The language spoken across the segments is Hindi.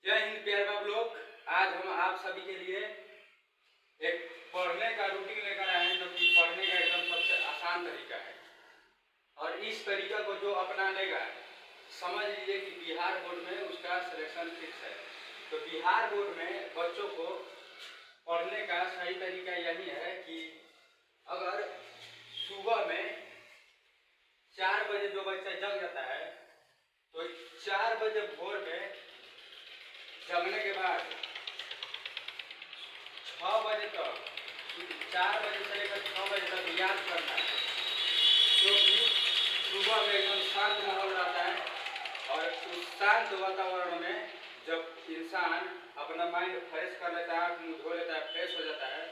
जय हिंद प्यारे बाप लोग। आज हम आप सभी के लिए एक पढ़ने का रूटीन लेकर आए हैं, जो कि पढ़ने का एकदम सबसे आसान तरीका है। और इस तरीका को जो अपना लेगा, समझ लीजिए कि बिहार बोर्ड में उसका सिलेक्शन फिक्स है। तो बिहार बोर्ड में बच्चों को पढ़ने का सही तरीका यही है कि अगर सुबह में 4 बजे जो बच्चा जग जाता है, तो 4 बजे भोर में जगने के बाद 6 बजे तक, 4 बजे से लेकर 6 बजे तक याद करना है, क्योंकि सुबह में एकदम शांत माहौल रहता है। और उस शांत वातावरण में जब इंसान अपना माइंड फ्रेश कर लेता है, मुँह धो लेता है, फ्रेश हो जाता है,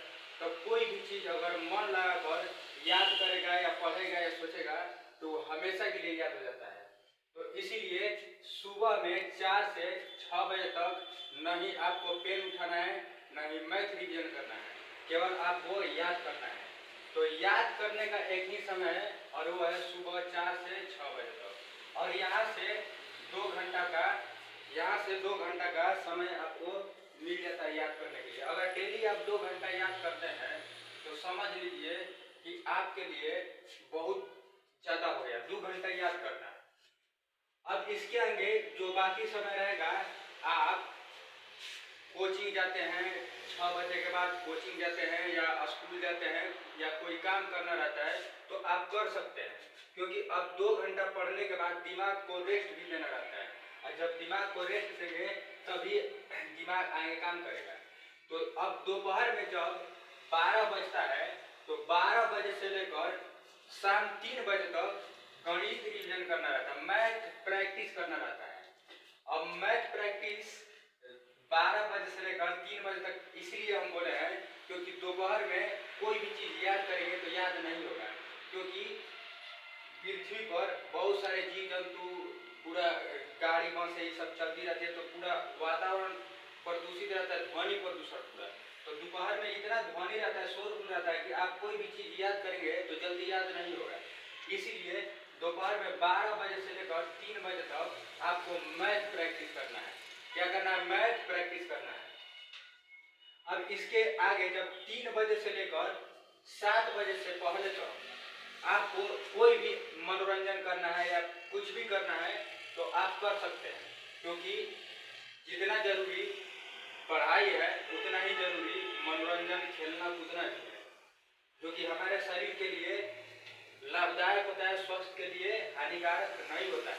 तब कोई भी चीज़ अगर मन लगा कर याद करेगा या पढ़ेगा या सोचेगा तो वो हमेशा के लिए याद हो जाता है। तो इसीलिए सुबह में 4 से 6 बजे तक न ही आपको पेन उठाना है, न ही मैथ रिवीजन करना है, केवल आपको याद करना है। तो याद करने का एक ही समय है और वो है सुबह 4 से 6 बजे तक। और यहाँ से 2 घंटा का समय आपको मिल जाता है याद करने के लिए। अगर डेली आप 2 घंटा याद करते हैं तो समझ लीजिए कि आपके लिए बहुत ज़्यादा हो गया 2 घंटा याद करना। अब इसके आगे जो बाकी समय रहेगा, आप कोचिंग जाते हैं, 6 बजे के बाद कोचिंग जाते हैं या स्कूल जाते हैं या कोई काम करना रहता है तो आप कर सकते हैं, क्योंकि अब 2 घंटा पढ़ने के बाद दिमाग को रेस्ट भी देना रहता है। और जब दिमाग को रेस्ट देंगे तभी दिमाग आगे काम करेगा। तो अब दोपहर में जब 12 बजता है तो 12 बजे से लेकर शाम 3 बजे तक गणित रिवीजन करना रहता है, मैथ प्रैक्टिस करना रहता है। अब मैथ प्रैक्टिस 12 बजे से लेकर 3 बजे तक इसलिए हम बोले हैं क्योंकि दोपहर में कोई भी चीज़ याद करेंगे तो याद नहीं होगा, क्योंकि पृथ्वी पर बहुत सारे जीव जंतु, पूरा गाड़ी बस ये सब चलती रहती है, तो पूरा वातावरण प्रदूषित रहता है, ध्वनि प्रदूषण पूरा। तो दोपहर में इतना ध्वनि रहता है, शोरगुल रहता है कि आप कोई भी चीज़ याद करेंगे तो जल्दी याद नहीं होगा। इसीलिए दोपहर में 12 बजे से लेकर 3 बजे तक आपको मैथ प्रैक्टिस करना है। क्या करना है? मैथ प्रैक्टिस करना है। अब इसके आगे जब 3 बजे से लेकर 7 बजे से पहले तक आपको कोई भी मनोरंजन करना है या कुछ भी करना है तो आप कर सकते हैं, क्योंकि जितना जरूरी पढ़ाई है उतना ही जरूरी मनोरंजन, खेलना कूदना भी है, जो कि हमारे शरीर के लिए लाभदायक होता है, स्वास्थ्य के लिए हानिकारक नहीं होता है,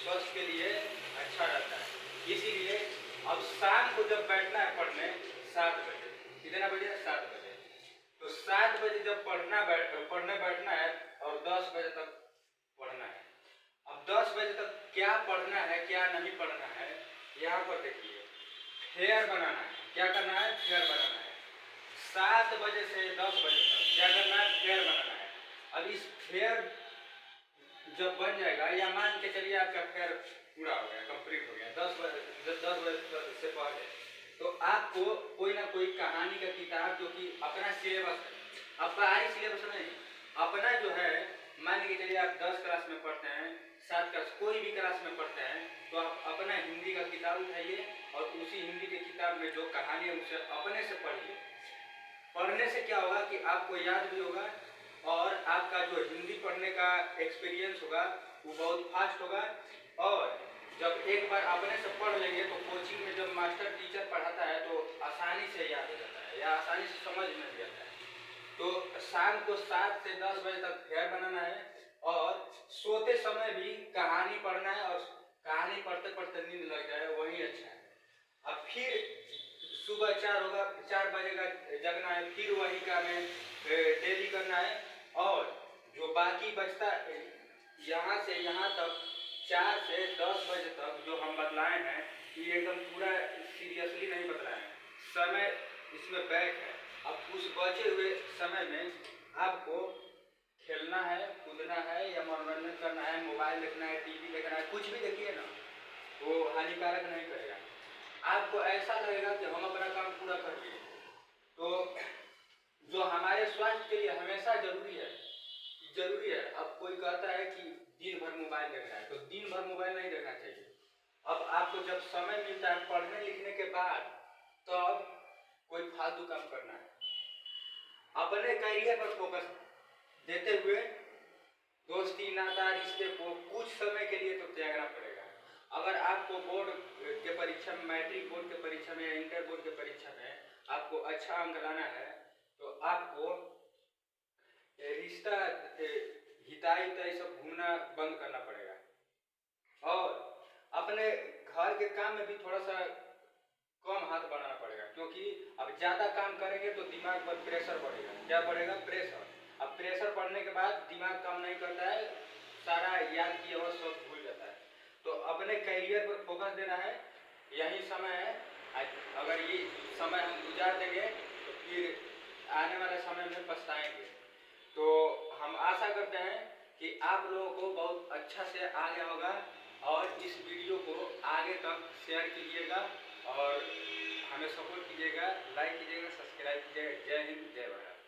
स्वास्थ्य के लिए अच्छा रहता है। इसीलिए अब शाम को जब बैठना है पढ़ने 7 बजे, कितना बजे? 7 बजे। तो 7 बजे जब पढ़ने बैठना है और 10 बजे तक पढ़ना है। अब 10 बजे तक क्या पढ़ना है क्या नहीं पढ़ना है, यहाँ पर देखिए, फेयर बनाना है। क्या करना है? फेयर बनाना है। 7 बजे से 10 बजे तक क्या करना है? फेयर बनाना है। अब इस फेयर जब बन जाएगा, या मान के चलिए आपका फेयर पूरा हो गया, कंप्लीट हो गया 10 बजे से पहले, तो आपको कोई ना कोई कहानी का किताब, जो कि अपना सिलेबस है, आपका बाहरी सिलेबस नहीं, अपना जो है, मान के चलिए आप 10 क्लास में पढ़ते हैं, 7 क्लास, कोई भी क्लास में पढ़ते हैं, तो आप अपना हिंदी का किताब उठाइए और उसी हिंदी के किताब में जो कहानी है उसे अपने से पढ़िए। पढ़ने से क्या होगा कि आपको याद भी होगा और आपका जो हिंदी पढ़ने का एक्सपीरियंस होगा वो बहुत फास्ट होगा। और जब एक बार अपने से पढ़ लेंगे तो कोचिंग में जब मास्टर टीचर पढ़ाता है तो आसानी से याद हो जाता है या आसानी से समझ में भी आता है। तो शाम को 7 से 10 बजे तक फेयर बनाना है और सोते समय भी कहानी पढ़ना है, और कहानी पढ़ते पढ़ते नींद लग जाए वही अच्छा है। अब फिर सुबह 4 बजे का जगना है, फिर वही काम है, डेली करना है। और जो बाकी बचता है यहाँ से यहाँ तक 4 से 10 बजे तक जो हम बतलाए हैं, ये एकदम पूरा सीरियसली नहीं बतलाए हैं, समय इसमें बैक है। अब उस बचे हुए समय में आपको खेलना है, कूदना है या मनोरंजन करना है, मोबाइल देखना है, टीवी देखना है, कुछ भी देखिए ना, वो हानिकारक नहीं करेगा। आपको ऐसा लगेगा कि हम अपना काम पूरा कर लिए। तो जो हमारे स्वास्थ्य के लिए हमेशा जरूरी है। अब कोई कहता है कि दिन भर मोबाइल देखना है, तो दिन भर मोबाइल नहीं देखना चाहिए। अब आपको जब समय मिलता है पढ़ने लिखने के बाद, तब कोई फालतू काम करना है, अपने करियर पर फोकस देते हुए दोस्ती नाता रिश्ते को कुछ समय के लिए तो त्यागना पड़ेगा। अगर आपको बोर्ड के परीक्षा में, मैट्रिक बोर्ड के परीक्षा में या इंटर बोर्ड के परीक्षा में आपको अच्छा अंक लाना है, तो आपको रिश्ता हिताई उताई सब घूमना बंद करना पड़ेगा और अपने घर के काम में भी थोड़ा सा कम हाथ बढ़ाना पड़ेगा, क्योंकि अब ज़्यादा काम करेंगे तो दिमाग पर प्रेशर बढ़ेगा। क्या बढ़ेगा? प्रेशर। अब प्रेशर पड़ने के बाद दिमाग काम नहीं करता है, सारा याद किया हुआ सब भूल जाता है। तो अपने करियर पर फोकस देना है, यही समय है। अगर ये समय हम गुजार देंगे तो फिर आने वाले समय में पछताएंगे। तो हम आशा करते हैं कि आप लोगों को बहुत अच्छा से आ गया होगा और इस वीडियो को आगे तक शेयर कीजिएगा और हमें सपोर्ट कीजिएगा, लाइक कीजिएगा, सब्सक्राइब कीजिएगा। जय हिंद, जय भारत।